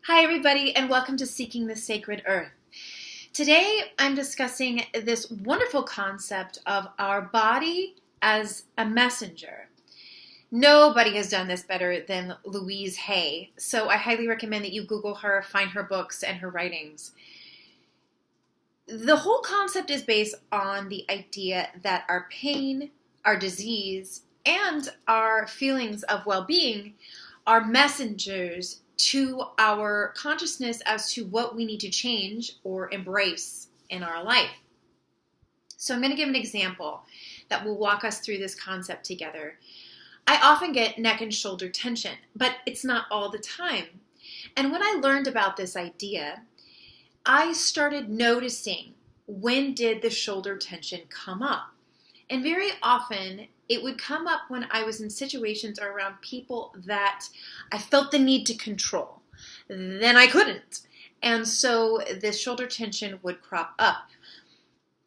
Hi everybody, and welcome to Seeking the Sacred Earth. Today I'm discussing this wonderful concept of our body as a messenger. Nobody has done this better than Louise Hay, so I highly recommend that you Google her, find her books and her writings. The whole concept is based on the idea that our pain, our disease, and our feelings of well-being are messengers to our consciousness as to what we need to change or embrace in our life. So I'm going to give an example that will walk us through this concept together. I often get neck and shoulder tension, but it's not all the time. And when I learned about this idea, I started noticing, when did the shoulder tension come up? And very often it would come up when I was in situations or around people that I felt the need to control. Then I couldn't. And so the shoulder tension would crop up.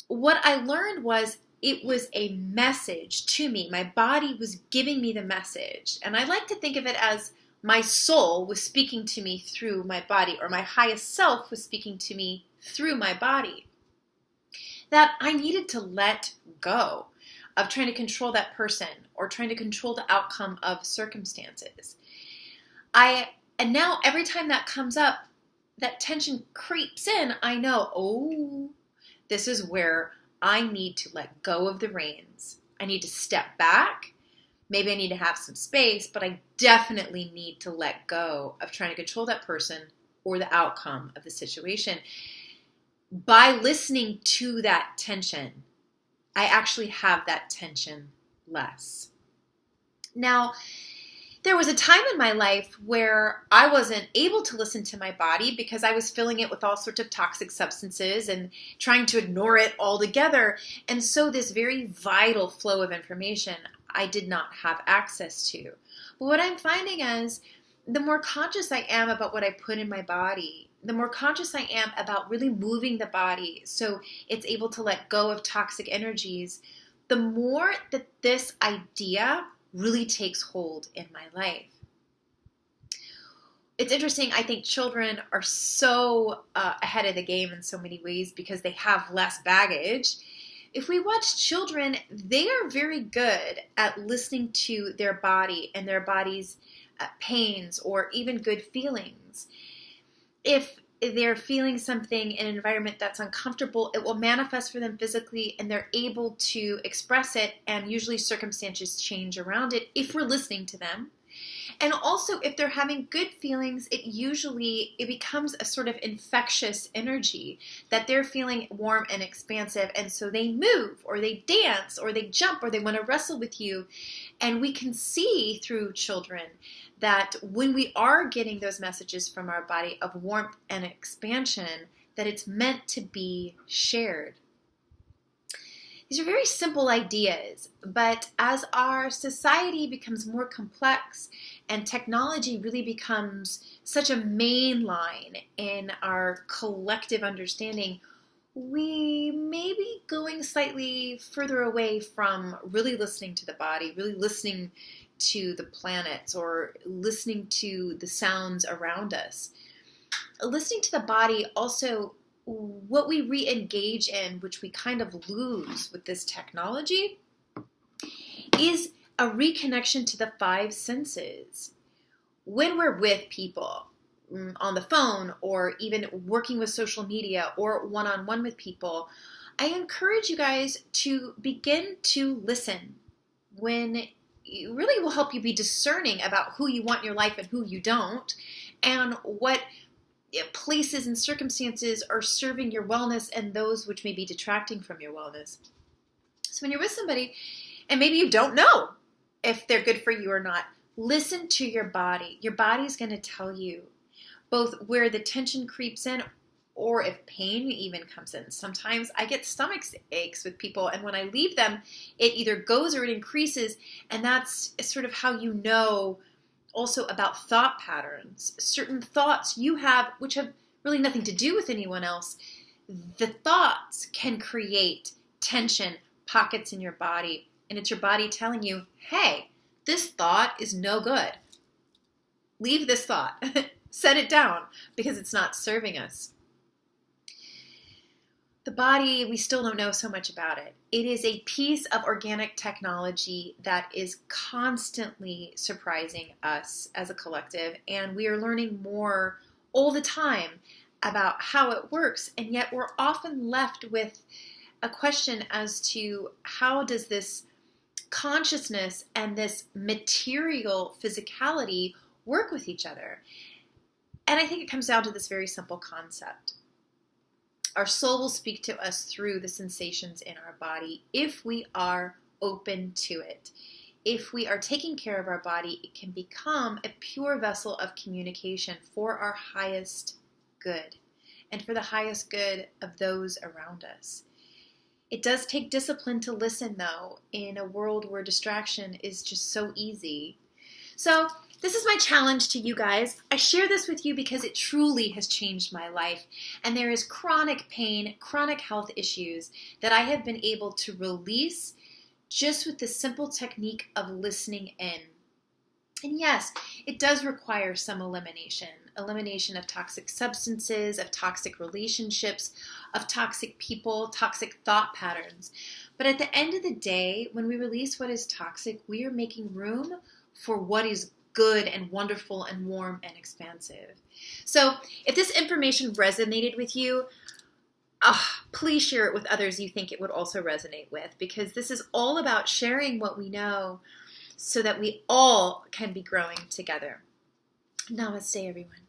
What I learned was it was a message to me. My body was giving me the message. And I like to think of it as my soul was speaking to me through my body, or my highest self was speaking to me through my body. That I needed to let go of trying to control that person or trying to control the outcome of circumstances. And now every time that comes up, that tension creeps in, I know, oh, this is where I need to let go of the reins. I need to step back. Maybe I need to have some space, but I definitely need to let go of trying to control that person or the outcome of the situation. By listening to that tension, I actually have that tension less. Now, there was a time in my life where I wasn't able to listen to my body because I was filling it with all sorts of toxic substances and trying to ignore it altogether. And so this very vital flow of information I did not have access to. But what I'm finding is the more conscious I am about what I put in my body, the more conscious I am about really moving the body so it's able to let go of toxic energies, the more that this idea really takes hold in my life. It's interesting, I think children are so ahead of the game in so many ways because they have less baggage. If we watch children, they are very good at listening to their body and their body's pains or even good feelings. If they're feeling something in an environment that's uncomfortable, it will manifest for them physically and they're able to express it, and usually circumstances change around it if we're listening to them. And also if they're having good feelings, it becomes a sort of infectious energy that they're feeling warm and expansive, and so they move or they dance or they jump or they want to wrestle with you. And we can see through children that when we are getting those messages from our body of warmth and expansion, that it's meant to be shared. These are very simple ideas, but as our society becomes more complex and technology really becomes such a main line in our collective understanding, we may be going slightly further away from really listening to the body, really listening to the planets, or listening to the sounds around us. Listening to the body also, what we re-engage in, which we kind of lose with this technology, is a reconnection to the five senses. When we're with people on the phone or even working with social media or one-on-one with people, I encourage you guys to begin to listen. When it really will help you be discerning about who you want in your life and who you don't, and what places and circumstances are serving your wellness and those which may be detracting from your wellness. So when you're with somebody and maybe you don't know if they're good for you or not, listen to your body. Your body's going to tell you both where the tension creeps in or if pain even comes in. Sometimes I get stomach aches with people, and when I leave them, it either goes or it increases, and that's sort of how you know also about thought patterns. Certain thoughts you have which have really nothing to do with anyone else, the thoughts can create tension, pockets in your body, and it's your body telling you, hey, this thought is no good. Leave this thought. set it down because it's not serving us. The body, we still don't know so much about it. It is a piece of organic technology that is constantly surprising us as a collective, and we are learning more all the time about how it works, and yet we're often left with a question as to how does this consciousness and this material physicality work with each other? And I think it comes down to this very simple concept. Our soul will speak to us through the sensations in our body if we are open to it. If we are taking care of our body, it can become a pure vessel of communication for our highest good and for the highest good of those around us. It does take discipline to listen, though, in a world where distraction is just so easy. So this is my challenge to you guys. I share this with you because it truly has changed my life. And there is chronic pain, chronic health issues that I have been able to release just with the simple technique of listening in. And yes, it does require some elimination of toxic substances, of toxic relationships, of toxic people, toxic thought patterns. But at the end of the day, when we release what is toxic, we are making room for what is good and wonderful and warm and expansive. So if this information resonated with you, please share it with others you think it would also resonate with, because this is all about sharing what we know so that we all can be growing together. Namaste, everyone.